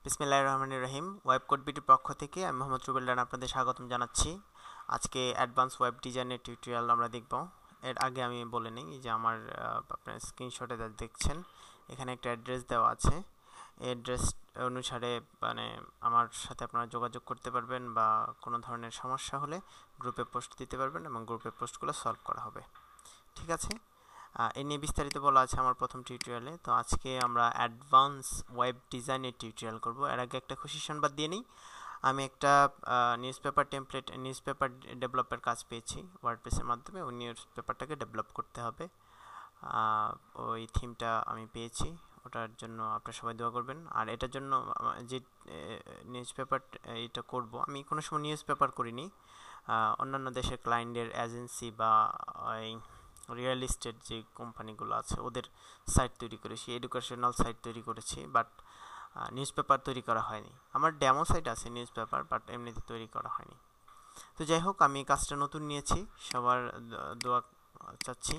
বিসমিল্লাহির রহমানির রহিম। Web code বিটির পক্ষ থেকে আমি মোহাম্মদ রুবেল রানা আপনাদের স্বাগতম জানাচ্ছি। আজকে অ্যাডভান্স ওয়েব ডিজাইনের টিউটোরিয়াল আমরা দেখব। এর আগে আমি বলে নিই যে আমার আপনার স্ক্রিনশটে যা দেখছেন এখানে একটা অ্যাড্রেস দেওয়া আছে। অ্যাড্রেস অনুসারে মানে আমার সাথে আপনারা যোগাযোগ করতে পারবেন বা কোনো ধরনের সমস্যা হলে গ্রুপে পোস্ট দিতে পারবেন এবং গ্রুপে পোস্টগুলো সলভ করা হবে। ঠিক আছে, এ নিয়ে বিস্তারিত বলা আছে আমার প্রথম টিউটোরিয়ালে। তো আজকে আমরা অ্যাডভান্স ওয়েব ডিজাইনের টিউটোরিয়াল করব। এর আগে একটা খুশি সংবাদ দিয়ে নিই, আমি একটা নিউজপেপার ডেভেলপের কাজ পেয়েছি ওয়ার্ডপ্রেসের মাধ্যমে। ওই নিউজপেপারটাকে ডেভেলপ করতে হবে। ওই থিমটা আমি পেয়েছি, ওটার জন্য আপনারা সবাই দোয়া করবেন। আর এটার জন্য যে নিউজপেপার এটা করব, আমি কোনো সময় নিউজপেপার করিনি। অন্যান্য দেশের ক্লায়েন্টের এজেন্সি বা রিয়েল এস্টেট যে কোম্পানিগুলো আছে ওদের সাইট তৈরি করেছি, এডুকেশনাল সাইট তৈরি করেছি, বাট নিউজপেপার তৈরি করা হয়নি। আমার ডেমো সাইট আছে নিউজপেপার, বাট এমনিতে তৈরি করা হয়নি। তো যাই হোক, আমি কাজটা নতুন নিয়েছি, সবার দোয়া চাচ্ছি।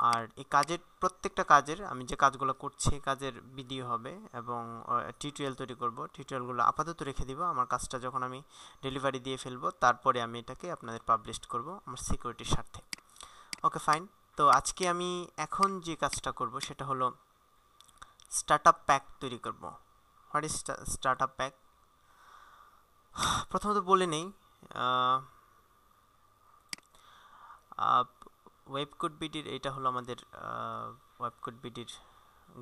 আর এই কাজের প্রত্যেকটা কাজের আমি যে কাজগুলো করছি কাজের ভিডিও হবে এবং টিউটোরিয়াল তৈরি করব। টিউটোরিয়ালগুলো আপাতত রেখে দিব, আমার কাজটা যখন আমি ডেলিভারি দিয়ে ফেলবো তারপরে আমি এটাকে আপনাদের পাবলিশ করব আমার সিকিউরিটির স্বার্থে। Okay fine. তো আজকে আমি এখন যে কাজটা করব সেটা হলো স্টার্টআপ প্যাক তৈরি করব। What is startup pack? প্রথমত বলে নেই, ওয়েবকোড বিডির এটা হলো আমাদের ওয়েবকোড বিডির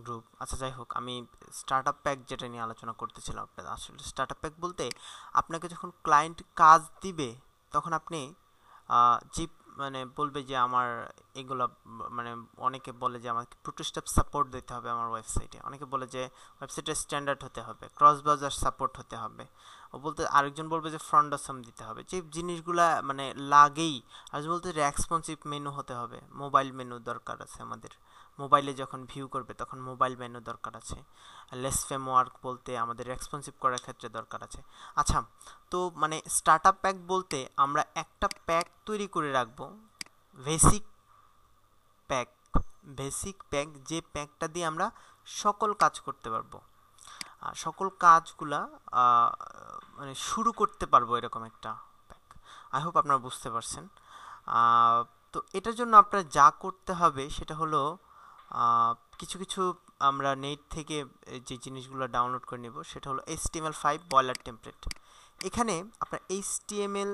গ্রুপ। আচ্ছা যাই হোক, আমি স্টার্টআপ প্যাক যেটা নিয়ে আলোচনা করতেছিলাম, আপনাদের আসলে স্টার্টআপ প্যাক বলতে আপনাকে যখন ক্লায়েন্ট কাজ দিবে তখন আপনি যে মানে বলবে যে আমার এগুলো মানে অনেকে বলে যে আমাকে প্রোটোস্টেপ সাপোর্ট দিতে হবে আমার ওয়েবসাইটে, অনেকে বলে যে ওয়েবসাইটের স্ট্যান্ডার্ড হতে হবে, ক্রস ব্রাউজার সাপোর্ট হতে হবে, ও বলতে আরেকজন বলবে যে ফ্রন্ট অসম দিতে হবে, যে জিনিসগুলা মানে লাগেই। আর বলতে রেসপন্সিভ মেনু হতে হবে, মোবাইল মেনু দরকার আছে আমাদের, মোবাইলে যখন ভিউ করবে তখন মোবাইল মেনু দরকার আছে। লেস ফ্রেমওয়ার্ক বলতে আমাদের রেসপন্সিভ করার ক্ষেত্রে দরকার আছে। আচ্ছা, তো মানে স্টার্টআপ প্যাক বলতে আমরা একটা প্যাক তৈরি করে রাখবো, বেসিক প্যাক। বেসিক প্যাক, যে প্যাকটা দিয়ে আমরা সকল কাজ করতে পারবো, সকল কাজগুলা মানে শুরু করতে পারবো, এরকম একটা প্যাক। আই হোপ আপনারা বুঝতে পারছেন। তো এটার জন্য আপনার যা করতে হবে সেটা হলো কিছু কিছু আমরা নেট থেকে যে জিনিসগুলো ডাউনলোড করে নেব, সেটা হলো HTML5 বয়লার টেমপ্লেট। এখানে আপনার HTML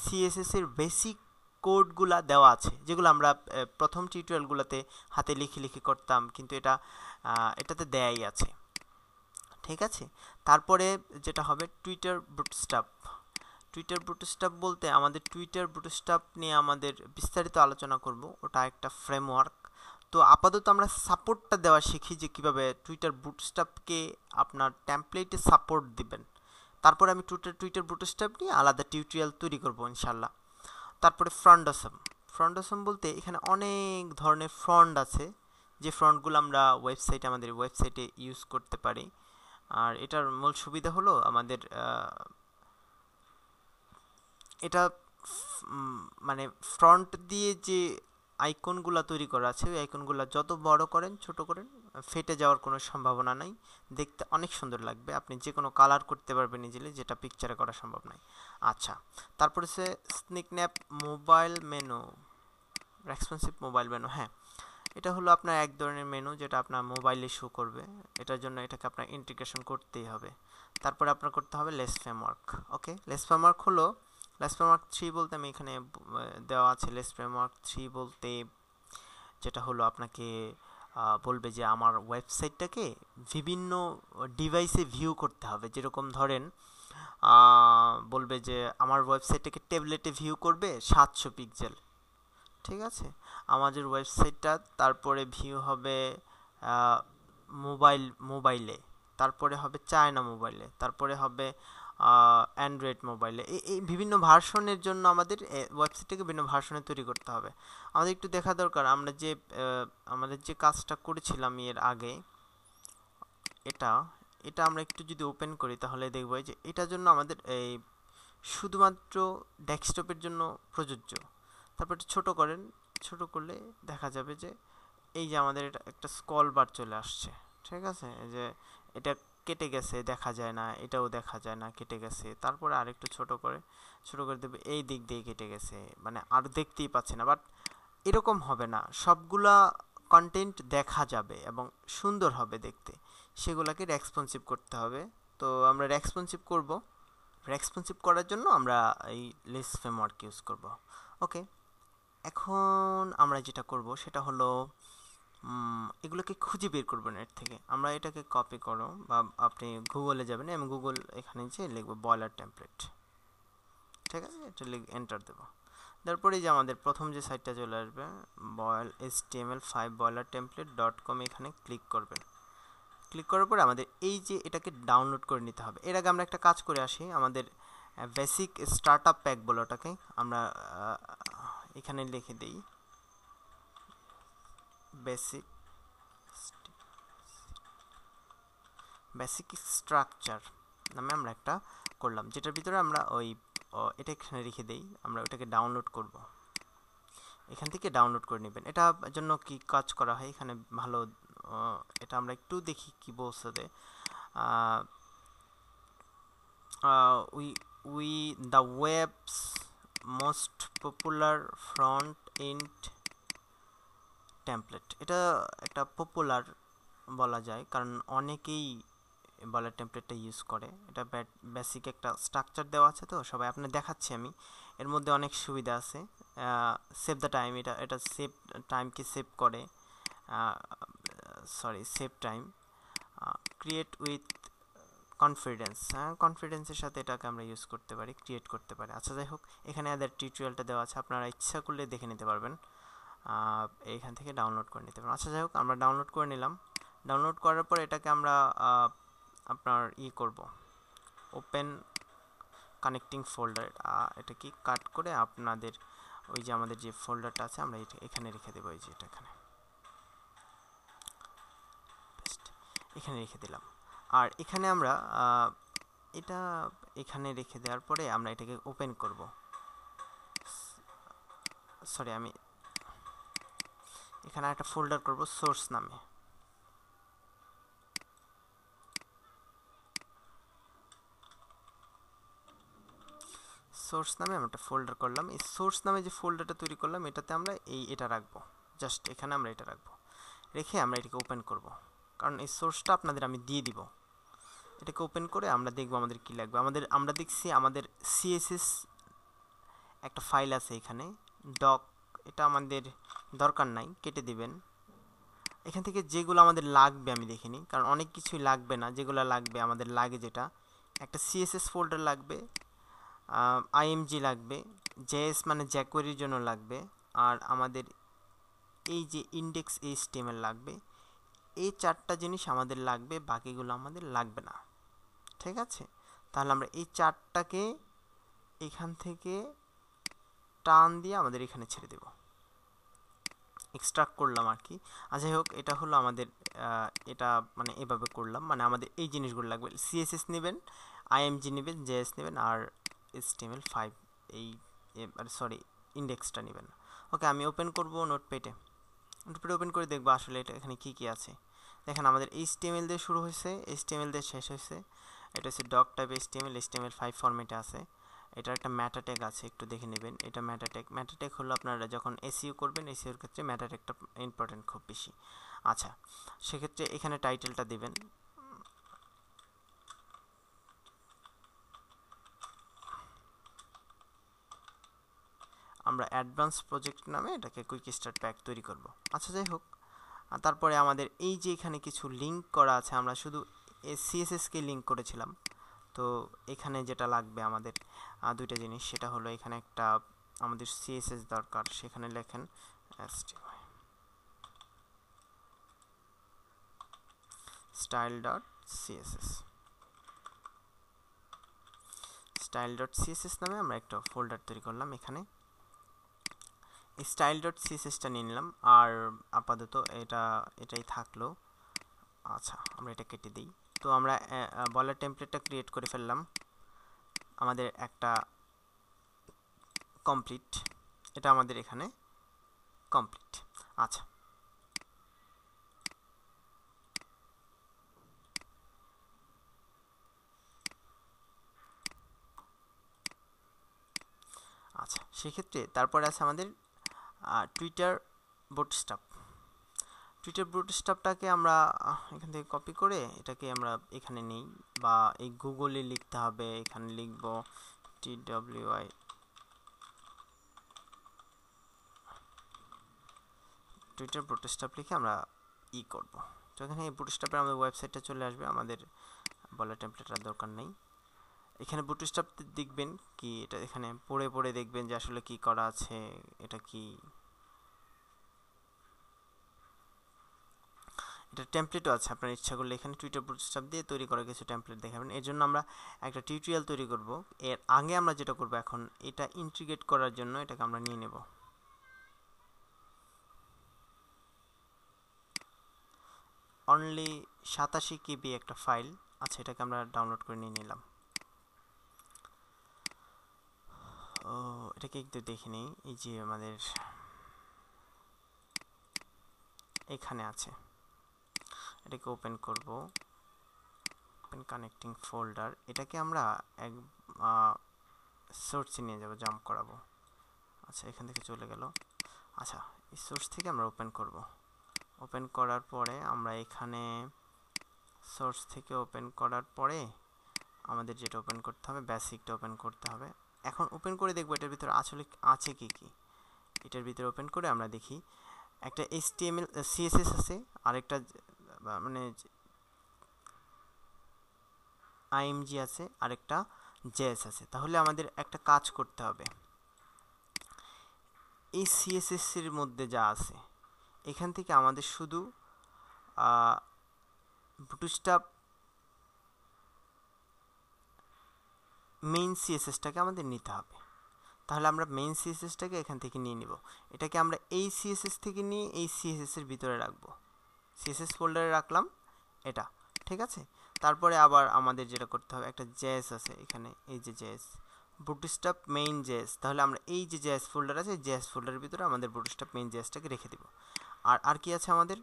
CSS এর বেসিক কোডগুলা দেওয়া আছে, যেগুলো আমরা প্রথম টিউটোরিয়ালগুলোতে হাতে লিখে লিখে করতাম, কিন্তু এটাতে দেয়াই আছে। ঠিক আছে, তারপরে যেটা হবে টুইটার বুটস্ট্র্যাপ। টুইটার বুটস্ট্র্যাপ বলতে আমাদের টুইটার বুটস্ট্র্যাপ নিয়ে আমাদের বিস্তারিত আলোচনা করব, ওটা একটা ফ্রেমওয়ার্ক। তো আপাতত আমরা সাপোর্টটা দেওয়া শিখি যে কীভাবে টুইটার বুটস্ট্র্যাপকে আপনার টেমপ্লেটে সাপোর্ট দিবেন। তারপরে আমি টুইটার বুটস্ট্র্যাপ নিয়ে আলাদা টিউটোরিয়াল তৈরি করব ইনশাল্লাহ। তারপরে ফ্রন্টসম। ফ্রন্টসম বলতে এখানে অনেক ধরনের ফ্রন্ট আছে, যে ফ্রন্টগুলো আমরা আমাদের ওয়েবসাইটে ইউজ করতে পারি। আর এটার মূল সুবিধা হলো আমাদের এটা মানে ফ্রন্ট দিয়ে যে আইকনগুলো তৈরি করা আছে, ওই আইকনগুলো যত বড় করেন ছোট করেন ফেটে যাওয়ার কোনো সম্ভাবনা নাই, দেখতে অনেক সুন্দর লাগবে, আপনি যে কোনো কালার করতে পারবেন ইজিলি, যেটা পিকচারে করা সম্ভব নয়। আচ্ছা, তারপরে সে স্নিকন্যাপ mobile menu, responsive mobile menu. হ্যাঁ, এটা হলো আপনার এক ধরনের মেনু যেটা আপনার মোবাইলে শো করবে, এটার জন্য এটাকে আপনার ইন্টিগ্রেশন করতেই হবে। তারপরে আপনার করতে হবে লেস ফ্রেমওয়ার্ক। ওকে, লেস ফ্রেমওয়ার্ক হলো লেস ফ্রেমওয়ার্ক 3 বলতে আমি এখানে দেওয়া আছে। লেস ফ্রেমওয়ার্ক 3 বলতে যেটা হলো আপনাকে বলবে যে আমার ওয়েবসাইটটাকে বিভিন্ন ডিভাইসে ভিউ করতে হবে। যেরকম ধরেন বলবে যে আমার ওয়েবসাইটটাকে ট্যাবলেটে ভিউ করবে 700 পিক্সেল, ঠিক আছে, আমাদের ওয়েবসাইটটা তারপরে ভিউ হবে মোবাইলে, তারপরে হবে চায়না মোবাইলে, তারপরে হবে অ্যান্ড্রয়েড মোবাইলে। এই বিভিন্ন ভার্সনের জন্য আমাদের ওয়েবসাইটটাকে বিভিন্ন ভার্সনে তৈরি করতে হবে। আমাদের একটু দেখা দরকার আমাদের যে কাজটা করেছিলাম এর আগে, এটা এটা আমরা একটু যদি ওপেন করি তাহলে দেখব যে এটার জন্য আমাদের এই শুধুমাত্র ডেস্কটপের জন্য প্রযোজ্য। তারপর একটু ছোটো করেন, ছোটো করলে দেখা যাবে যে এই যে আমাদের এটা একটা স্ক্রল বার চলে আসছে। ঠিক আছে, এই যে এটা কেটে গেছে দেখা যায় না, এটাও দেখা যায় না কেটে গেছে, তারপরে আরেকটু ছোট করে দেবে, এই দিক দিয়ে কেটে গেছে, মানে আর দেখতেই পাচ্ছে না। বাট এরকম হবে না, সবগুলা কন্টেন্ট দেখা যাবে এবং সুন্দর হবে দেখতে, সেগুলোকে রেসপন্সিভ করতে হবে। তো আমরা রেসপন্সিভ করব, রেসপন্সিভ করার জন্য আমরা এই লেস ফ্রেমওয়ার্ক ইউজ করব। ওকে, এখন আমরা যেটা করব সেটা হলো এগুলোকে খুঁজে বের করবো নেট থেকে। আমরা এটাকে কপি করো বা আপনি গুগলে যাবেন, আমি গুগল এখানে যে লিখবো বয়লার টেমপ্লেট, ঠিক আছে, এটা লিখে এন্টার দেবো। তারপরে যে আমাদের প্রথম যে সাইটটা চলে আসবে html5 boilertemplate.com, এখানে ক্লিক করবেন। ক্লিক করার পরে আমাদের এই যে এটাকে ডাউনলোড করে নিতে হবে। এর আগে আমরা একটা কাজ করে আসি, আমাদের বেসিক স্টার্টআপ প্যাক বলে ওটাকে আমরা এখানে লিখে দিই বেসিক স্ট্রাকচার নামে আমরা একটা করলাম, যেটার ভিতরে আমরা এটা এখানে রেখে দেই, আমরা ওটাকে ডাউনলোড করব। এখান থেকে ডাউনলোড করে নেবেন। এটা জন্য কি কাজ করা হয় এখানে ভালো, এটা আমরা একটু দেখি কি বলছে they, we the web's most popular front end template. এটা একটা পপুলার বলা যায়, কারণ অনেকেই বলার টেমপ্লেটটা ইউজ করে। এটা বেসিক একটা স্ট্রাকচার দেওয়া আছে, তো সবাই আপনার দেখাচ্ছি আমি। এর মধ্যে অনেক সুবিধা আছে, সেভ দ্য টাইম, এটা সেভ টাইমকে সেভ করে, save time, create with confidence, কনফিডেন্সের সাথে এটাকে আমরা ইউজ করতে পারি, ক্রিয়েট করতে পারি। আচ্ছা যাই হোক, এখানে এদের টিউটোরিয়ালটা দেওয়া আছে, আপনারা ইচ্ছা করলে দেখে নিতে পারবেন, এইখান থেকে ডাউনলোড করে নিতে পারবেন। আচ্ছা যাই হোক, আমরা ডাউনলোড করে নিলাম। ডাউনলোড করার পর এটাকে আমরা আপনার করব, ওপেন কানেক্টিং ফোল্ডার, এটা কি কাট করে আপনাদের ওই যে আমাদের যে ফোল্ডারটা আছে আমরা এখানে রেখে দেবো, এই যে এটা এখানে রেখে দিলাম। আর এখানে আমরা এটা এখানে রেখে দেওয়ার পরে আমরা এটাকে ওপেন করব। আমি এখানে একটা ফোল্ডার করব সোর্স নামে। সোর্স নামে আমরা একটা ফোল্ডার করলাম। এই সোর্স নামে যে ফোল্ডারটা তৈরি করলাম এটাতে আমরা এটা রাখবো, জাস্ট এখানে আমরা এটা রাখবো, রেখে আমরা এটাকে ওপেন করব, কারণ এই সোর্সটা আপনাদের আমি দিয়ে দিব। এটাকে ওপেন করে আমরা দেখব আমাদের কি লাগবে। আমরা দেখছি আমাদের সিএসএস একটা ফাইল আছে এখানে, ডক, এটা আমাদের দরকার নাই, কেটে দিবেন। এখান থেকে যেগুলো আমাদের লাগবে আমি দেখিনি, কারণ অনেক কিছুই লাগবে না, যেগুলো লাগবে আমাদের লাগে যেটা একটা সিএসএস ফোল্ডার লাগবে, আইএমজি লাগবে, জেএস মানে জ্যাকোয়ারির জন্য লাগবে, আর আমাদের এই যে ইন্ডেক্স এইচটিএমএল লাগবে। এই চারটা জিনিস আমাদের লাগবে, বাকিগুলো আমাদের লাগবে না, ঠিক আছে। তাহলে আমরা এই চারটাকে এখান থেকে টান দিয়ে আমাদের এখানে ছেড়ে দেব, এক্সট্রাক্ট করলাম আর কি। যাই হোক, এটা হলো আমাদের এটা মানে এভাবে করলাম, মানে আমাদের এই জিনিসগুলো লাগবে, সিএসএস নেবেন, আইএমজি নেবেন, জেএস নেবেন, আর HTML5 এই ইন্ডেক্সটা নেবেন। ওকে, আমি ওপেন করব নোটপ্যাডে। নোটপ্যাডে ওপেন করে দেখবো আসলে এটা এখানে কি কি আছে। দেখেন আমাদের HTML দিয়ে শুরু হয়েছে, HTML দিয়ে শেষ হয়েছে। এটা হচ্ছে ডক টাইপ HTML5 ফরম্যাটে আছে। এটার একটা ম্যাটা ট্যাগ আছে, একটু দেখে নেবেন। এটা ম্যাটা ট্যাগ হলো আপনারা যখন এসইও করবেন, এসইওর ক্ষেত্রে ম্যাটা ট্যাগটা ইম্পর্টেন্ট খুব বেশি। আচ্ছা, সেক্ষেত্রে এখানে টাইটেলটা দিবেন, আমরা অ্যাডভান্স প্রজেক্ট নামে এটাকে কুইক স্টার্ট প্যাক তৈরি করব। আচ্ছা যাই হোক, তারপরে আমাদের এই যে এখানে কিছু লিঙ্ক করা আছে, আমরা শুধু সিএসএসকে লিঙ্ক করেছিলাম। তো এখানে যেটা লাগবে আমাদের দুইটা জিনিস, সেটা হলো এখানে একটা আমাদের সিএসএস দরকার, সেখানে লেখেন style.css নামে আমরা একটা ফোল্ডার তৈরি করলাম। এখানে style.cssটা নিয়ে নিলাম, আর আপাতত এটাই থাকলো। আচ্ছা, আমরা এটা কেটে দিই। তো আমরা বলার টেমপ্লেটটা ক্রিয়েট করে ফেললাম, আমাদের একটা কমপ্লিট, এটা আমাদের এখানে কমপ্লিট। আচ্ছা, সেক্ষেত্রে তারপরে আছে আমাদের টুইটার বুটস্ট্র্যাপটাকে আমরা এখান থেকে কপি করে এটাকে আমরা এখানে নিই, বা এই গুগলে লিখতে হবে, এখানে লিখব TWI টুইটার বুটস্ট্র্যাপ লিখে আমরা করব। তো এখানে এই বুটস্ট্র্যাপের আমাদের ওয়েবসাইটটা চলে আসবে, আমাদের বলা টেমপ্লেটের দরকার নেই। এখানে বুটস্ট্র্যাপ দেখবেন কি, এটা এখানে পড়ে পড়ে দেখবেন যে আসলে কি করা আছে, এটা কি, এটা টেমপ্লেটও আছে। আপনার ইচ্ছা করলে এখানে টুইটার বুটস্ট্র্যাপ দিয়ে তৈরি করা কিছু টেমপ্লেট দেখাবেন। এর জন্য আমরা একটা টিউটোরিয়াল তৈরি করব। এর আগে আমরা যেটা করব, এখন এটা ইন্টিগ্রেট করার জন্য এটাকে আমরা নিয়ে নেব। অনলি 87 KB একটা ফাইল আছে, এটাকে আমরা ডাউনলোড করে নিয়ে নিলাম। ও এটাকে একটু দেখে নিই, এই যে আমাদের এখানে আছে, এটাকে ওপেন করব, ওপেন কানেক্টিং ফোল্ডার। এটাকে আমরা এক সোর্সে নিয়ে যাব, জাম্প করাবো। আচ্ছা এখান থেকে চলে গেল। আচ্ছা এই সোর্স থেকে আমরা ওপেন করব। ওপেন করার পরে আমরা এখানে সোর্স থেকে ওপেন করার পরে আমাদের যেটা ওপেন করতে হবে, বেসিকটা ওপেন করতে হবে। এখন ওপেন করে দেখব এটার ভিতরে আসলে আছে কি কি। এটার ভিতরে ওপেন করে আমরা দেখি একটা HTML CSS আছে, আরেকটা মানে IMG আছে, আরেকটা JS আছে। তাহলে আমাদের একটা কাজ করতে হবে, এই CSS এর মধ্যে যা আছে এখান থেকে আমাদের শুধু বুটস্ট্র্যাপ মেইন CSSটাকে আমাদের নিতে হবে। তাহলে আমরা মেইন CSSটাকে এখান থেকে নিয়ে নিব। এটাকে আমরা এই CSS থেকে নিয়ে এই CSS এর ভিতরে রাখবো, CSS ফোল্ডারে রাখলাম এটা, ঠিক আছে। তারপরে আবার আমাদের যেটা করতে হবে, একটা JS আছে এখানে, এই যে JS বুটস্ট্র্যাপ মেইন JS, তাহলে আমরা এই যে JS ফোল্ডার আছে, JS ফোল্ডারের ভিতরে আমাদের বুটস্ট্র্যাপ মেইন JSটাকে রেখে দিব। আর কি আছে আমাদের,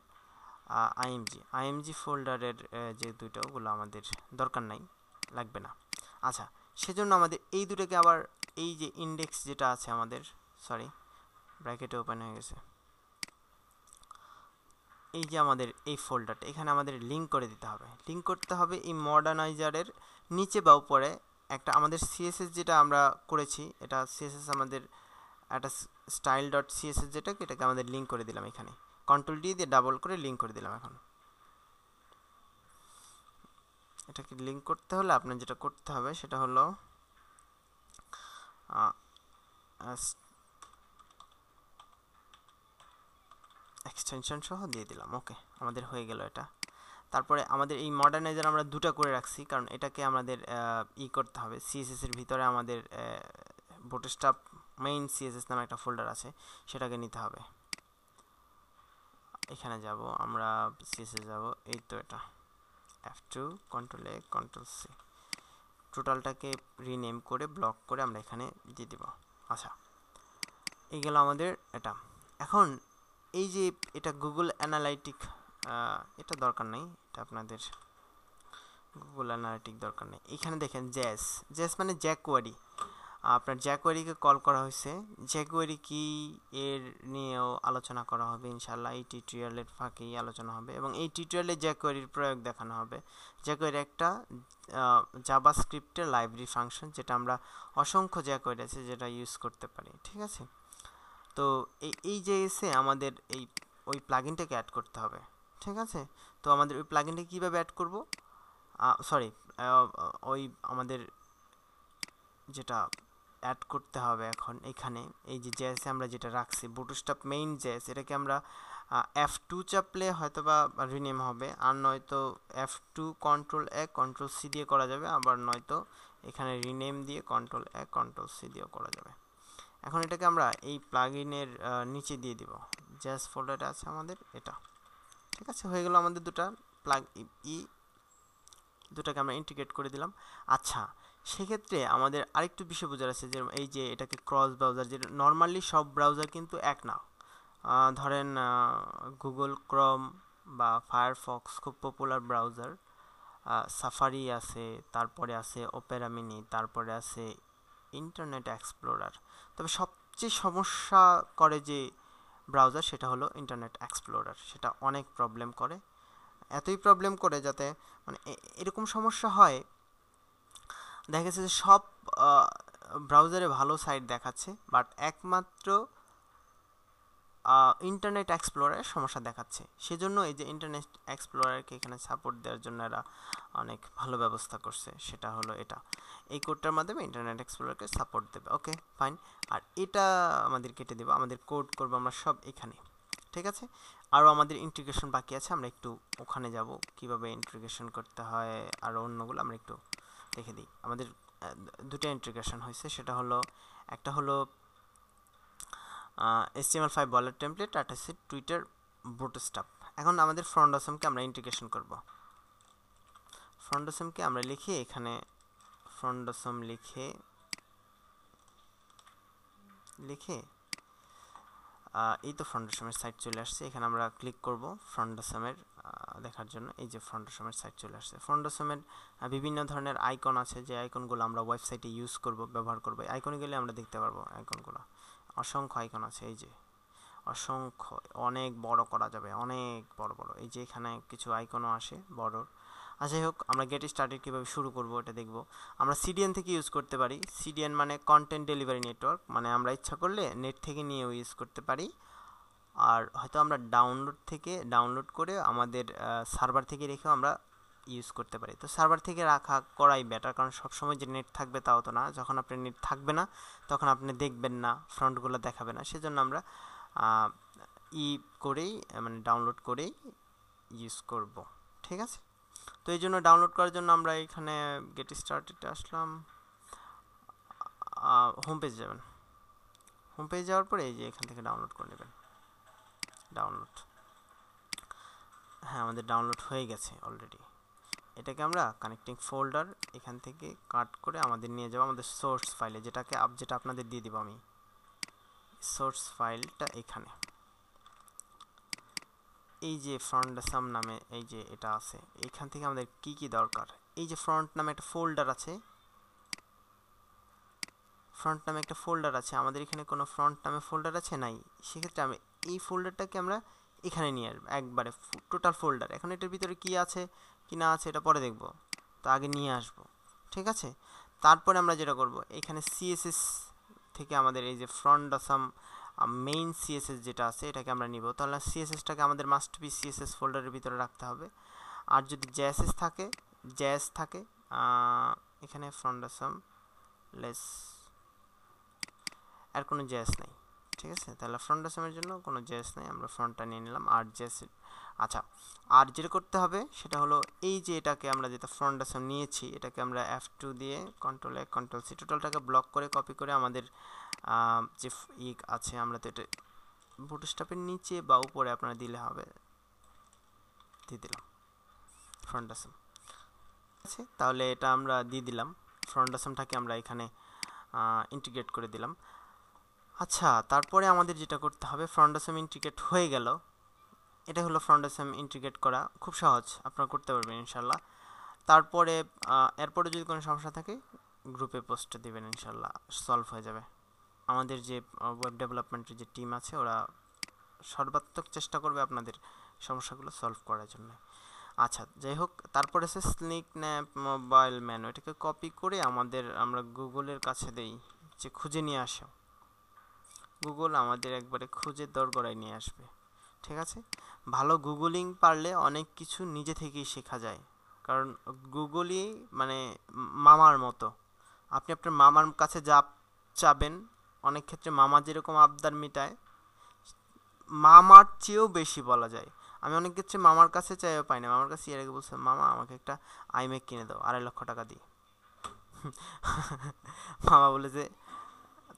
IMG ফোল্ডারের যে দুটো, ওগুলো আমাদের দরকার নাই, লাগবে না। আচ্ছা সেজন্য আমাদের এই দুটোকে আবার, এই যে ইন্ডেক্স যেটা আছে আমাদের, সরি ব্র্যাকেটে ওপেন হয়ে গেছে, এই যে আমাদের এই ফোল্ডারটা, এখানে আমাদের লিঙ্ক করে দিতে হবে। লিঙ্ক করতে হবে এই মডার্নাইজারের নিচে বা উপরে একটা আমাদের CSS যেটা আমরা করেছি, এটা CSS আমাদের একটা style.css যেটাকে, এটাকে আমাদের লিঙ্ক করে দিলাম এখানে, কন্ট্রোল ডি দিয়ে ডাবল করে লিঙ্ক করে দিলাম। এখন এটাকে লিঙ্ক করতে হলে আপনার যেটা করতে হবে সেটা হলো এক্সটেনশন সহ দিয়ে দিলাম। ওকে আমাদের হয়ে গেল এটা। তারপরে আমাদের এই মডার্নাইজার আমরা দুটো করে রাখছি, কারণ এটাকে আমাদের করতে হবে, CSS এর ভিতরে আমাদের বুটস্ট্র্যাপ মেইন CSS নামে একটা ফোল্ডার আছে, সেটাকে নিতে হবে। এখানে যাব আমরা, CSS যাব, এই তো এটা F2 control A control C, টোটালটাকে রিনেম করে ব্লক করে আমরা এখানে দিয়ে দিব। আচ্ছা এই গেল আমাদের এটা। এখন এই যে এটা গুগল অ্যানালাইটিক, এটা দরকার নেই, এটা আপনাদের গুগল অ্যানালাইটিক দরকার নেই। এখানে দেখেন জেস মানে জ্যাকোয়ারি, আপনার জ্যাকোয়ারিকে কল করা হয়েছে। জ্যাকোয়ারি কি এর নিয়েও আলোচনা করা হবে ইনশাল্লাহ, এই টিউটোরিয়ালের ফাঁকেই আলোচনা হবে, এবং এই টিউটোরিয়ালে জ্যাকোয়ারির প্রয়োগ দেখানো হবে। জ্যাকোয়ারি একটা জাভাস্ক্রিপ্টের লাইব্রেরি ফাংশন, যেটা আমরা অসংখ্য জ্যাকোয়ারি আছে যেটা ইউজ করতে পারি, ঠিক আছে। তো এই যে এসে আমাদের ওই প্লাগইনটাকে অ্যাড করতে হবে, ঠিক আছে। তো আমাদের ওই প্লাগইনটা কীভাবে অ্যাড করব, সরি ওই আমাদের যেটা অ্যাড করতে হবে এখন এখানে, এই যে জেএসে আমরা যেটা রাখছি বুটস্ট্র্যাপ মেইন জেএস, এটাকে আমরা F2 চাপলে হয়তো বা রিনেম হবে, আর নয়তো F2 control A control C দিয়ে করা যাবে, আবার নয়তো এখানে রিনেম দিয়ে কন্ট্রোল A কন্ট্রোল C দিয়েও করা যাবে। এখন এটাকে আমরা এই প্লাগইনের নিচে দিয়ে দিব, জেএস ফোল্ডারটা আছে আমাদের এটা, ঠিক আছে। হয়ে গেল আমাদের দুটাকে আমরা ইন্টিগ্রেট করে দিলাম। আচ্ছা সেক্ষেত্রে আমাদের আরেকটু বিষয় বোঝার আছে, যে এই যে এটাকে ক্রস ব্রাউজার, যে নর্মালি সব ব্রাউজার কিন্তু এক না। ধরেন গুগল ক্রোম বা ফায়ারফক্স খুব পপুলার ব্রাউজার, সাফারি আছে, তারপরে আছে ওপেরা মিনি, তারপরে আছে ইন্টারনেট এক্সপ্লোরার। তবে সব সবচেয়ে সমস্যা করে যে ব্রাউজার সেটা হলো ইন্টারনেট এক্সপ্লোরার। সেটা অনেক প্রবলেম করে, এতই প্রবলেম করে যাতে মানে এরকম সমস্যা হয়, দেখা গেছে যে সব ব্রাউজারে ভালো সাইট দেখাচ্ছে, বাট একমাত্র ইন্টারনেট এক্সপ্লোরারের সমস্যা দেখাচ্ছে। সেজন্য এই যে ইন্টারনেট এক্সপ্লোরারকে এখানে সাপোর্ট দেওয়ার জন্য এরা অনেক ভালো ব্যবস্থা করছে, সেটা হলো এটা। এই কোডটার মাধ্যমে ইন্টারনেট এক্সপ্লোরারকে সাপোর্ট দেবে। Okay fine. আর এটা আমাদের কেটে দেবো, আমাদের কোড করবো আমরা সব এখানে, ঠিক আছে। আরও আমাদের ইন্টিগ্রেশন বাকি আছে, আমরা একটু ওখানে যাব কিভাবে ইন্টিগ্রেশন করতে হয়, আর অন্যগুলো আমরা একটু দেখে দিই। আমাদের দুটো ইন্টিগ্রেশন হয়েছে, সেটা হলো একটা হলো HTML5 বলার টেমপ্লেট, আর হচ্ছে টুইটার বুটস্ট্র্যাপ। এখন আমাদের ফ্রন্ট-অসমকে আমরা ইন্টিগ্রেশন করব। ফ্রন্ট-অসমকে আমরা লিখে এখানে ফ্রন্ট-অসম লিখে এই তো ফ্রন্ট-অসমের সাইট চলে আসছে। এখানে আমরা ক্লিক করব ফ্রন্ট-অসমের দেখার জন্য। এই যে ফ্রন্ট-অসমের সাইট চলে আসছে। ফ্রন্ট-অসমের বিভিন্ন ধরনের আইকন আছে, যে আইকনগুলো আমরা ওয়েবসাইটে ইউজ করব, ব্যবহার করব। আইকনে গেলে আমরা দেখতে পারবো আইকনগুলো, অসংখ্য আইকন আছে। এই যে অসংখ্য, অনেক বড় করা যাবে, অনেক বড় বড়। এই যে এখানে কিছু আইকনও আসে বড়। যাই হোক, আমরা গেট স্টার্টেড কীভাবে শুরু করব এটা দেখব। আমরা সিডিএন থেকে ইউজ করতে পারি। সিডিএন মানে কন্টেন্ট ডেলিভারি নেটওয়ার্ক, মানে আমরা ইচ্ছা করলে নেট থেকে নিয়েও ইউজ করতে পারি। আর হয়তো আমরা ডাউনলোড করে আমাদের সার্ভার থেকে রেখেও আমরা ইউজ করতে পারি। তো সার্ভার থেকে করাই বেটার, কারণ সবসময় যে নেট থাকবে তাও তো না। যখন আপনার নেট থাকবে না তখন আপনি দেখবেন না, ফ্রন্টগুলো দেখাবে না। সেজন্য আমরা মানে ডাউনলোড করেই ইউজ করব, ঠিক আছে। তো এই জন্য ডাউনলোড করার জন্য আমরা এখানে গেট স্টার্টেডে আসলাম, হোম পেজ যাবেন। হোম পেজ যাওয়ার পরে এই যে এখান থেকে ডাউনলোড করে নেবেন। ডাউনলোড, হ্যাঁ আমাদের ডাউনলোড হয়ে গেছে অলরেডি। এটাকে আমরা কানেক্টিং ফোল্ডার এখান থেকে কাট করে আমাদের নিয়ে যাব আমাদের সোর্স ফাইলে, যেটা আপনাদের দিয়ে দিব আমি। সোর্স ফাইলটা এখানে, এই যে ফ্রন্ট-অসম নামে এই যে এটা আছে, এখান থেকে আমাদের কি কি দরকার। এই যে ফ্রন্ট নামে একটা ফোল্ডার আছে, আমাদের এখানে কোনো ফ্রন্ট নামে ফোল্ডার আছে নাই। সেক্ষেত্রে আমি এই ফোল্ডারটাকে আমরা এখানে নিয়ে আসবো, একবারে টোটাল ফোল্ডার। এখন এটার ভিতরে কি আছে কি না আছে এটা পরে দেখব, তো আগে নিয়ে আসব, ঠিক আছে। তারপরে আমরা যেটা করব, এখানে সিএসএস থেকে আমাদের এই যে ফ্রন্ট-অসম মেইন সিএসএস যেটা আছে এটাকে আমরা নিব। তাহলে সিএসএসটাকে আমাদের মাস্ট বি সিএসএস ফোল্ডারের ভিতরে রাখতে হবে। আর যদি জেএসএস থাকে এখানে ফ্রন্ট-অসম লেস, আর কোনো জেএস নাই, ঠিক আছে। তাহলে ফ্রন্ট-অসমের জন্য কোনো জেএস নাই, আমরা ফ্রন্টটা নিয়ে নিলাম। আর জেএস, আচ্ছা, আর যেটা করতে হবে সেটা হলো এই যে এটাকে আমরা যেটা ফ্রন্ট-অসম নিয়েছি এটাকে আমরা F2 দিয়ে Ctrl+A Ctrl+C টোটালটাকে ব্লক করে কপি করে আমাদের যে আছে, আমরা তো এটা বুটস্ট্র্যাপের নিচে বা উপরে আপনারা দিলে হবে, দিয়ে দিলাম ফ্রন্ট-অসম, ঠিক আছে। তাহলে এটা আমরা দিয়ে দিলাম, ফ্রন্ট-অসমটাকে আমরা এখানে ইন্টিগ্রেট করে দিলাম। আচ্ছা, তারপরে আমাদের যেটা করতে হবে, ফ্রন্ট-অসম ইন্টিগ্রেট হয়ে গেল। এটা হলো ফ্রন্ট-অসম ইন্টিগ্রেট করা, খুব সহজ, আপনারা করতে পারবেন ইনশাল্লাহ। তারপরে এরপরে যদি কোনো সমস্যা থাকে গ্রুপে পোস্ট দিবেন, ইনশাল্লাহ সলভ হয়ে যাবে। আমাদের যে ওয়েব ডেভেলপমেন্টের যে টিম আছে ওরা সর্বাত্মক চেষ্টা করবে আপনাদের সমস্যাগুলো সলভ করার জন্য। আচ্ছা, যাই হোক, তারপরে আছে স্লিক ন্যাপ মোবাইল মেনু। এটাকে কপি করে আমরা গুগলের কাছে দেই যে খুঁজে নিয়ে আসো। গুগল আমাদের একবারে খুঁজে দরগড়ায় নিয়ে আসবে, ঠিক আছে। ভালো গুগলিং পারলে অনেক কিছু নিজে থেকেই শেখা যায়, কারণ গুগলই মানে মামার মতো। আপনি আপনার মামার কাছে যা চাবেন, অনেক ক্ষেত্রে মামা যেরকম আবদার মেটায় মামার চেয়েও বেশি বলা যায়। আমি অনেক ক্ষেত্রে মামার কাছে চাইও পাই না। মামার কাছে এর আগে বলছে, মামা আমাকে একটা আইম্যাক কিনে দাও 2.5 লক্ষ টাকা দিই। মামা বলে যে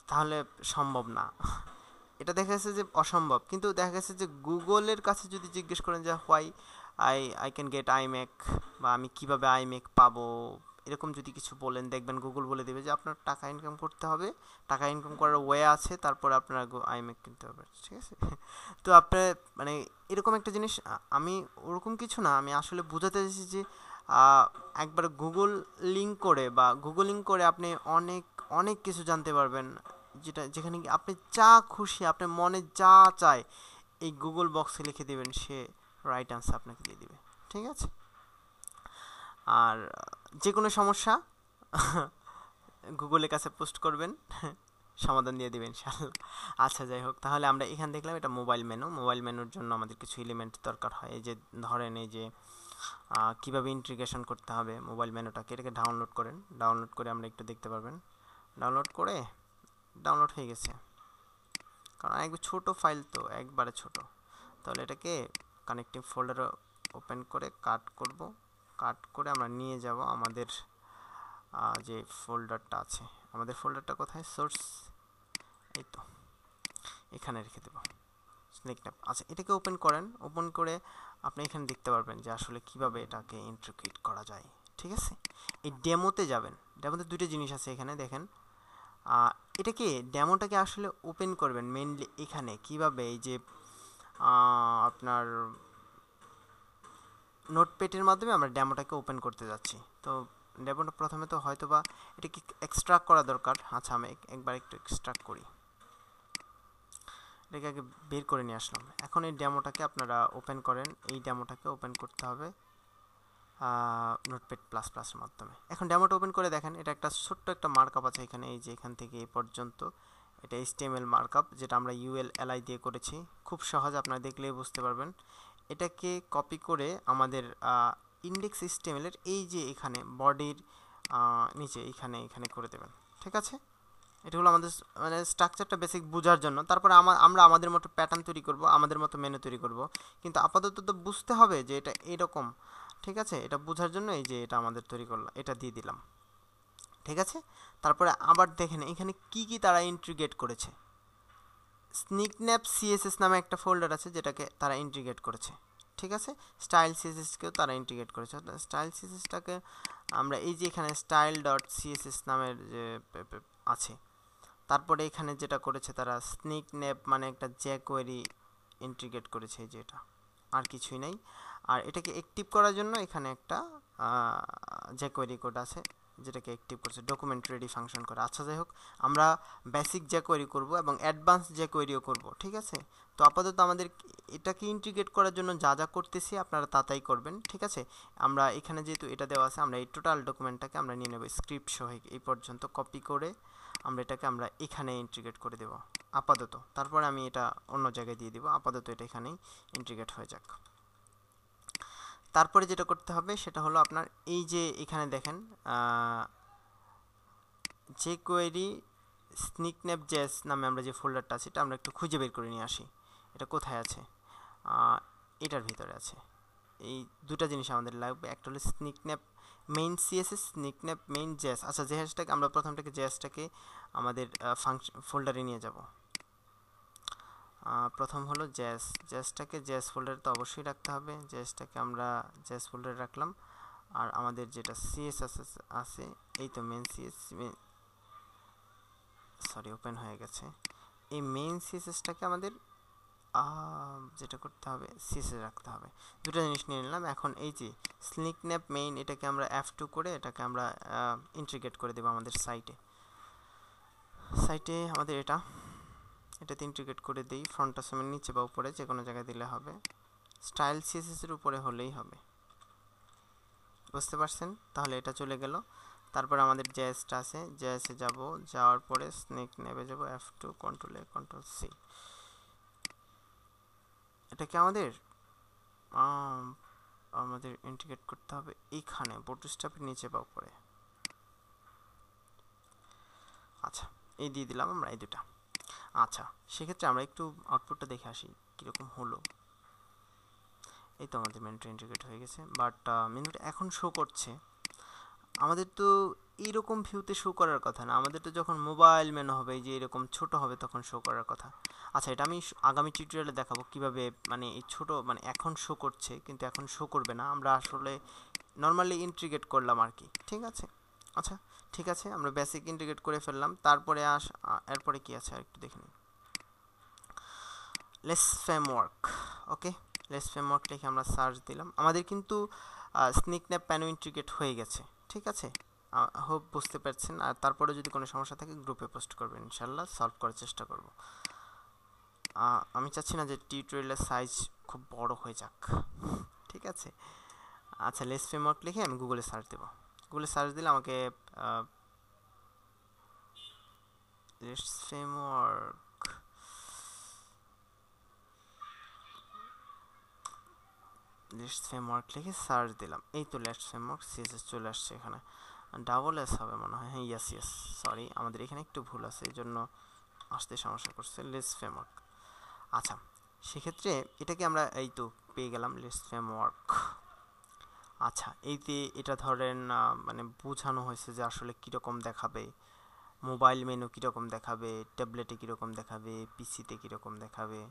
তাহলে সম্ভব না। এটা দেখা গেছে যে অসম্ভব, কিন্তু দেখা গেছে যে গুগলের কাছে যদি জিজ্ঞেস করেন যে why I can get iMac, বা আমি কিভাবে আইম্যাক পাবো, এরকম যদি কিছু বলেন, দেখবেন গুগল বলে দেবে যে আপনার টাকা ইনকাম করতে হবে, টাকা ইনকাম করার ওয়ে আছে, তারপরে আপনার আইম্যাক কিনতে হবে, ঠিক আছে। তো আপনার মানে এরকম একটা জিনিস, আমি ওরকম কিছু না, আমি আসলে বোঝাতে চাইছি যে একবার গুগলিং করে আপনি অনেক অনেক কিছু জানতে পারবেন, যেখানে আপনি যা খুশি আপনার মনে যা চায় এই গুগল বক্সে লিখে দেবেন, সে রাইট আনসার আপনাকে দিয়ে দিবে। ঠিক আছে, আর যে কোনো সমস্যা গুগলের কাছে পোস্ট করবেন, সমাধান দিয়ে দিবেন ইনশাআল্লাহ। আচ্ছা যাই হোক, তাহলে আমরা এখানে দেখলাম এটা মোবাইল মেনু। মোবাইল মেনুর জন্য আমাদের কিছু এলিমেন্ট দরকার হয়। এই যে ধরেন এই যে কীভাবে ইন্টিগ্রেশন করতে হবে মোবাইল মেনুটাকে, এটাকে ডাউনলোড করেন। ডাউনলোড করে আমরা একটু দেখতে পারবেন। ডাউনলোড করে ডাউনলোড হয়ে গেছে, কারণ একটু ছোটো ফাইল তো, একবারে ছোট। তাহলে এটাকে কানেক্টিং ফোল্ডারে ওপেন করে কাট করব। কাট করে আমরা নিয়ে যাব আমাদের যে ফোল্ডারটা আছে। আমাদের ফোল্ডারটা কোথায়? সোর্স, এই তো এখানে রেখে দেব স্নেকন্যাপ। আচ্ছা, এটাকে ওপেন করেন। ওপেন করে আপনি এখানে দেখতে পারবেন যে আসলে কিভাবে এটাকে ইন্টিগ্রেট করা যায়। ঠিক আছে, এই ডেমোতে যাবেন। ডেমোতে দুটো জিনিস আছে এখানে দেখেন। এটাকে ডেমোটাকে আসলে ওপেন করবেন মেইনলি এখানে কিভাবে, এই যে আপনার নোটপ্যাডের মাধ্যমে আমরা ডেমোটাকে ওপেন করতে যাচ্ছি। তো ডেমোটা প্রথমে তো হয়তো বা এটাকে এক্সট্রাক্ট করা দরকার। আচ্ছা, আমি একবার একটু এক্সট্রাক্ট করি। এটাকে আগে বের করে নিয়ে আসলাম। এখন এই ডেমোটাকে আপনারা ওপেন করেন। এই ডেমোটাকে ওপেন করতে হবে নোটপ্যাড প্লাস প্লাসের মাধ্যমে। এখন ডেমোটা ওপেন করে দেখেন, এটা একটা ছোট্ট একটা মার্কআপ আছে এখানে। এই যে এখান থেকে এই পর্যন্ত এটা HTML মার্কআপ, যেটা আমরা ULLI দিয়ে করেছি। খুব সহজ, আপনারা দেখলেই বুঝতে পারবেন। এটাকে কপি করে আমাদের ইন্ডেক্স HTML এর এই যে এখানে বডির নিচে এখানে এখানে করে দেবেন। ঠিক আছে, এটা হলো আমাদের মানে স্ট্রাকচারটা বেসিক বোঝার জন্য। তারপরে আমরা আমাদের মতো প্যাটার্ন তৈরি করব, আমাদের মতো মেনু তৈরি করব। কিন্তু আপাতত তো বুঝতে হবে যে এটা এরকম। ঠিক আছে, এটা বোঝার জন্য এই যে এটা আমাদের তৈরি করলাম, এটা দিয়ে দিলাম। ঠিক আছে, তারপরে আবার দেখেন এখানে কি কি তারা ইন্টিগ্রেট করেছে। স্নিকন্যাপ CSS নামে একটা ফোল্ডার আছে যেটাকে তারা ইন্টিগ্রেট করেছে। ঠিক আছে, স্টাইল CSSকেও তারা ইন্টিগ্রেট করেছে। স্টাইল CSSটাকে আমরা এই যে এখানে style.css নামের যে আছে, তারপরে এখানে যেটা করেছে তারা স্নিকন্যাপ মানে একটা jQuery ইন্টিগ্রেট করেছে, এই যে এটা, আর কিছুই নাই। আর এটাকে অ্যাক্টিভ করার জন্য এখানে একটা jQuery কোড আছে যেটাকে অ্যাক্টিভ করছে, ডকুমেন্ট রেডি ফাংশন করে। আচ্ছা যাই হোক, আমরা বেসিক jQuery করব এবং অ্যাডভান্স jQueryও করব। ঠিক আছে, তো আপাতত আমাদের এটাকে ইন্টিগ্রেট করার জন্য যা যা করতেছি আপনারা তাই করবেন। ঠিক আছে, আমরা এখানে যেহেতু এটা দেওয়া আছে, আমরা এই টোটাল ডকুমেন্টটাকে আমরা নিয়ে নেব স্ক্রিপ্ট সহ এই পর্যন্ত কপি করে আমরা এটাকে আমরা এখানে ইন্টিগ্রেট করে দেব আপাতত। তারপরে আমি এটা অন্য জায়গায় দিয়ে দিব। আপাতত এটা এখানেই ইন্টিগ্রেট হয়ে যাক। তারপরে যেটা করতে হবে সেটা হলো আপনার এই যে এখানে দেখেন jQuery snicknap.js নামে আমরা যে ফোল্ডারটা আছে এটা আমরা একটু খুঁজে বের করে নিয়ে আসি। এটা কোথায় আছে? এটার ভিতরে আছে। এই দুটা জিনিস আমাদের লাগবে, একটা হলো স্নিকন্যাপ মেইন CSS, স্নিকন্যাপ মেইন JS। আচ্ছা, JS-টাকে আমরা প্রথমটাকে JS-টাকে আমাদের ফাংশন ফোল্ডারে নিয়ে যাব। প্রথম হলো JS-টাকে JS ফোল্ডারে তো অবশ্যই রাখতে হবে। JS-টাকে আমরা JS ফোল্ডারে রাখলাম। আর আমাদের যেটা CSS আছে এই তো মেইন CSS, সরি ওপেন হয়ে গেছে। এই মেইন CSS-টাকে আমাদের যেটা করতে হবে CSS রাখতে হবে। দুটো জিনিস নিয়ে নিলাম। এখন এই যে স্নিকন্যাপ মেইন, এটাকে আমরা F2 করে এটাকে আমরা ইন্টিগ্রেট করে দেব আমাদের সাইটে আমাদের এটাতে ইন্টিগ্রেট করে দিই। ফ্রন্ট আসামের নিচে বা উপরে যে কোনো জায়গায় দিলে হবে, স্টাইল CSS এর উপরে হলেই হবে। বুঝতে পারছেন? তাহলে এটা চলে গেল। তারপর আমাদের JS-টা আছে, JS-এ যাব, যাওয়ার পরে স্নিকন্যাপে যাব, F2 Ctrl+A Ctrl+C। এটাকে আমাদের ইন্টিগ্রেট করতে হবে এইখানে বুটস্ট্র্যাপের নিচে বা উপরে। আচ্ছা, এই দিয়ে দিলাম আমরা এই দুটা। আচ্ছা, সেক্ষেত্রে আমরা একটু আউটপুটটা দেখে আসি কীরকম হলো। এই তো আমাদের মেনুটা ইন্টিগ্রেট হয়ে গেছে, বাট মেনুটা এখন শো করছে। আমাদের তো এইরকম ভিউতে শো করার কথা না, আমাদের তো যখন মোবাইল মেনু হবে এই যে এরকম ছোট হবে তখন শো করার কথা। আচ্ছা, এটা আমি আগামী টিউটোরিয়ালে দেখাবো কিভাবে মানে এই ছোট মানে এখন শো করছে কিন্তু এখন শো করবে না, আমরা আসলে নর্মালি ইন্টিগ্রেট করলাম আর কি। ঠিক আছে, আচ্ছা ঠিক আছে, আমরা বেসিক ইন্টিগ্রেট করে ফেললাম। তারপরে এরপরে কি আছে আর একটু দেখে নিই। লেস ফ্রেমওয়ার্ক, ওকে, লেস ফ্রেমওয়ার্ক লিখে আমরা সার্চ দিলাম। আমাদের কিন্তু স্নিকন্যাপ প্যানো ইন্টিগ্রেট হয়ে গেছে। ঠিক আছে, হোপ বুঝতে পারছেন। আর তারপরে যদি কোনো সমস্যা থাকে গ্রুপে পোস্ট করবেন, ইনশাল্লাহ সলভ করার চেষ্টা করব। আমি চাচ্ছি না যে টিউটোরিয়ালের সাইজ খুব বড় হয়ে যাক, ঠিক আছে। আচ্ছা, লেস ফ্রেমওয়ার্ক লিখে আমি গুগলে সার্চ দেব। গুগলে সার্চ দিলে আমাকে লেস ফ্রেমওয়ার্ক লেস ফ্রেমওয়ার্ক লিখে সার্চ দিলাম। এই তো লেস ফ্রেমওয়ার্ক সিএসএস চলে আসছে। এখানে ডাবল এস হবে মনে হয়। হ্যাঁ, ইয়েস ইয়েস, সরি আমাদের এখানে একটু ভুল আছে, এই জন্য আসতে সমস্যা করছে। লেস ফ্রেমওয়ার্ক, আচ্ছা সেক্ষেত্রে এটাকে আমরা এই তো পেয়ে গেলাম লেস ফ্রেমওয়ার্ক। আচ্ছা, এইতে এটা ধরেন মানে বোঝানো হয়েছে যে আসলে কীরকম দেখাবে, মোবাইল মেনু কীরকম দেখাবে, ট্যাবলেটে কীরকম দেখাবে, পিসিতে কীরকম দেখাবে,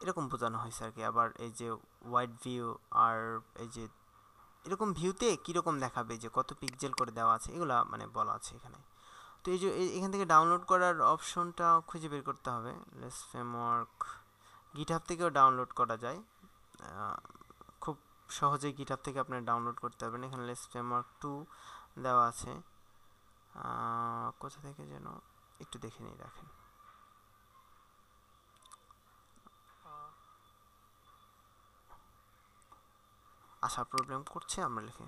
এরকম বোঝানো হয়েছে আর কি। আবার এই যে ওয়াইড ভিউ আর এই যে এরকম ভিউতে কীরকম দেখাবে, যে কত পিক্সেল করে দেওয়া আছে, এগুলা মানে বলা আছে এখানে। তো এই যে এখান থেকে ডাউনলোড করার অপশনটা খুঁজে বের করতে হবে। লেস ফ্রেমওয়ার্ক গিটহাব থেকেও ডাউনলোড করা যায়, খুব সহজেই গিটহাব থেকে আপনার ডাউনলোড করতে পারবেন। এখানে লেস ফ্রেমওয়ার্ক 2 দেওয়া আছে, কোথা থেকে যেন একটু দেখে নিই, রাখেন। আশা প্রবলেম করছে, আমরা লিখে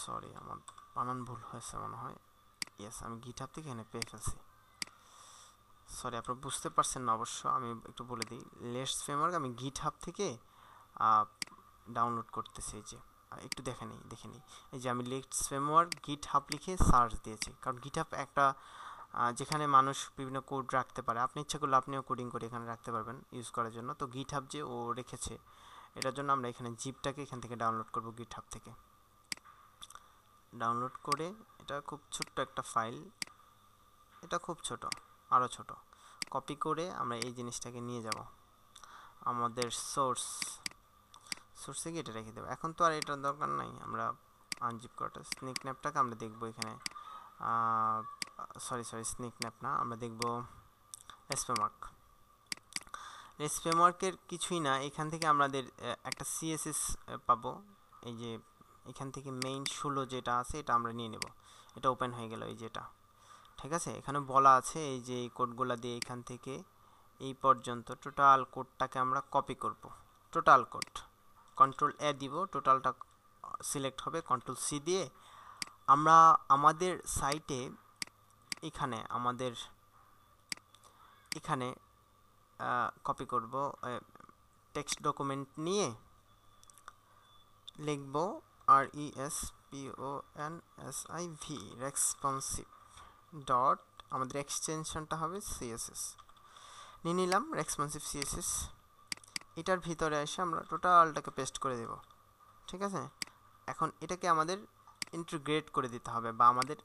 সরি আমার বানান ভুল হয়েছে মনে হয়। ইয়েস, আমি গিটহাব থেকে এখানে পেয়ে ফেলছি। সরি, আপনারা বুঝতে পারছেন না অবশ্য, আমি একটু বলে দিই। লেস ফ্রেমওয়ার্ক আমি গিটহাব থেকে ডাউনলোড করতেছি। এই যে একটু দেখে নিই এই যে আমি লেস ফ্রেমওয়ার্ক গিটহাব লিখে সার্চ দিয়েছি, কারণ গিটহাব একটা যেখানে মানুষ বিভিন্ন কোড রাখতে পারে। আপনি ইচ্ছা করলে আপনিও কোডিং করে এখানে রাখতে পারবেন ইউজ করার জন্য। তো গিটহাব যে ও রেখেছে, এটার জন্য আমরা এখানে জিপটাকে এখান থেকে ডাউনলোড করব। গিটহাব থেকে ডাউনলোড করে, এটা খুব ছোট্ট একটা ফাইল, এটা খুব ছোট, আরও ছোট, কপি করে আমরা এই জিনিসটাকে নিয়ে যাব আমাদের সোর্সে গিয়ে এটা রেখে দেবো। এখন তো আর এটার দরকার নাই, আমরা আনজিপ করাটা স্নিক ন্যাপটাকে আমরা দেখবো এখানে। সরি স্নিক ন্যাপ না, আমরা দেখবো লেস ফ্রেমওয়ার্ক। লেস ফ্রেমওয়ার্কের কিছুই না, এখান থেকে আমাদের একটা সিএসএস পাবো। এই যে এখান থেকে মেইন 16 যেটা আছে এটা আমরা নিয়ে নেব। এটা ওপেন হয়ে গেল, এই যেটা, ঠিক আছে। এখানে বলা আছে এই যে এই কোডগুলো দিয়ে এখান থেকে এই পর্যন্ত টোটাল কোডটাকে আমরা কপি করব। টোটাল কোড কন্ট্রোল এ দিব, টোটালটা সিলেক্ট হবে। কন্ট্রোল সি দিয়ে আমরা আমাদের সাইটে এখানে কপি করব। টেক্সট ডকুমেন্ট নিয়ে লিখব RESPONSIV রেসপন্সিভ ডট, আমাদের এক্সটেনশনটা হবে সিএসএস। নিয়ে নিলাম রেসপন্সিভ সিএসএস। এটার ভিতরে এসে আমরা টোটালটাকে পেস্ট করে দেব, ঠিক আছে। এখন এটাকে আমাদের ইন্টিগ্রেট করে দিতে হবে, বা আমাদের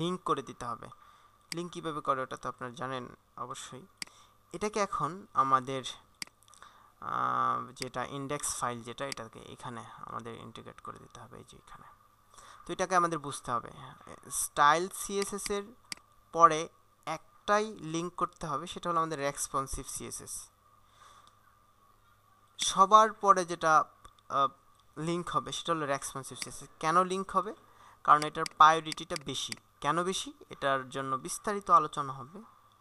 লিঙ্ক করে দিতে হবে। লিঙ্ক কীভাবে করে ওটা তো আপনারা জানেন অবশ্যই। এটাকে এখন আমাদের যেটা ইন্ডেক্স ফাইল, যেটা এটাকে এখানে আমাদের ইন্টিগ্রেট করে দিতে হবে, এই যে এখানে। তো এটাকে আমাদের বুঝতে হবে, স্টাইল সিএসএস এর পরে একটাই লিঙ্ক করতে হবে, সেটা হলো আমাদের রেসপন্সিভ সিএসএস। সবার পরে যেটা লিঙ্ক হবে সেটা হলো রেসপন্সিভ সিএসএস। কেন লিঙ্ক হবে? কারণ এটার প্রায়োরিটিটা বেশি। কেন বেশি? এটার জন্য বিস্তারিত আলোচনা হবে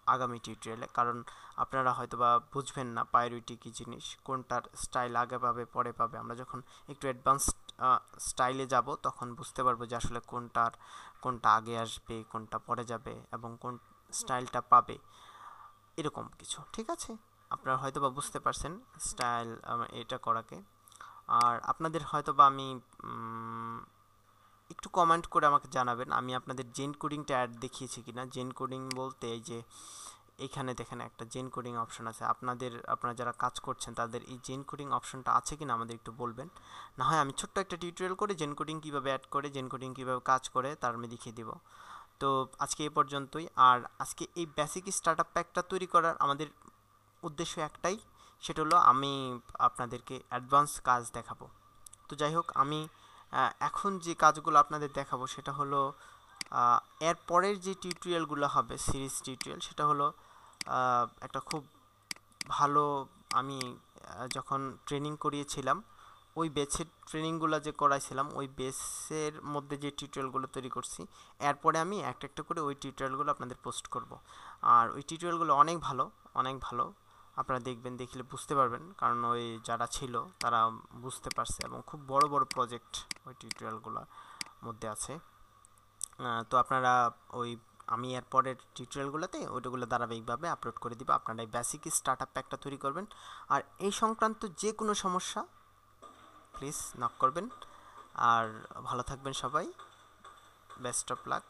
আগামী টিউটোরিয়ালে, কারণ আপনারা হয়তো বা বুঝবেন না প্রায়োরিটি কী জিনিস, কোনটার স্টাইল আগে পাবে পরে পাবে। আমরা যখন একটু অ্যাডভান্সড স্টাইলে যাব তখন বুঝতে পারবো যে আসলে কোনটা আগে আসবে, কোনটা পরে যাবে, এবং কোন স্টাইলটা পাবে, এরকম কিছু, ঠিক আছে। আপনারা হয়তো বা বুঝতে পারছেন স্টাইল এটা করাকে। আর আপনাদের হয়তো বা আমি একটু কমেন্ট করে আমাকে জানাবেন আমি আপনাদের জেন কোডিংটা অ্যাড দেখিয়েছি কিনা। জেন কোডিং বলতে এই যে এখানে দেখেন একটা জেন কোডিং অপশন আছে, আপনারা যারা কাজ করছেন তাদের এই জেন কোডিং অপশনটা আছে কিনা আমাদের একটু বলবেন। না হয় আমি ছোট্ট একটা টিউটোরিয়াল করে জেন কোডিং কীভাবে অ্যাড করে, জেন কোডিং কীভাবে কাজ করে তার আমি দেখিয়ে দিব। তো আজকে এই পর্যন্তই। আর আজকে এই বেসিক স্টার্টআপ প্যাকটা তৈরি করার আমাদের উদ্দেশ্য একটাই, সেটা হলো আমি আপনাদেরকে অ্যাডভান্স কাজ দেখাবো। তো যাই হোক, আমি এখন যে কাজগুলো আপনাদের দেখাবো সেটা হলো এর পরের যে টিউটোরিয়ালগুলো হবে সিরিজ টিউটোরিয়াল, সেটা হলো একটা খুব ভালো আমি যখন ট্রেনিং করিয়েছিলাম ওই বেসের ট্রেনিংগুলো যে করাইছিলাম ওই বেসের মধ্যে যে টিউটোরিয়ালগুলো তৈরি করছি এরপরে আমি একটা একটা করে ওই টিউটোরিয়ালগুলো আপনাদের পোস্ট করব। আর ওই টিউটোরিয়ালগুলো অনেক ভালো, অনেক ভালো। আপনারা দেখবেন, দেখলে বুঝতে পারবেন, কারণ ওই যারা ছিল তারা বুঝতে পারছে এবং খুব বড় বড় প্রজেক্ট ওই টিউটোরিয়ালগুলোর মধ্যে আছে। তো আপনারা ওই আমি এরপরের টিউটোরিয়ালগুলোতে ওইটাগুলো ধারাবাহিকভাবে আপলোড করে দিব। আপনারা এই বেসিক স্টার্ট আপ প্যাকটা তৈরি করবেন। আর এই সংক্রান্ত যে কোনো সমস্যা প্লিজ নক করবেন। আর ভালো থাকবেন সবাই। Best of luck.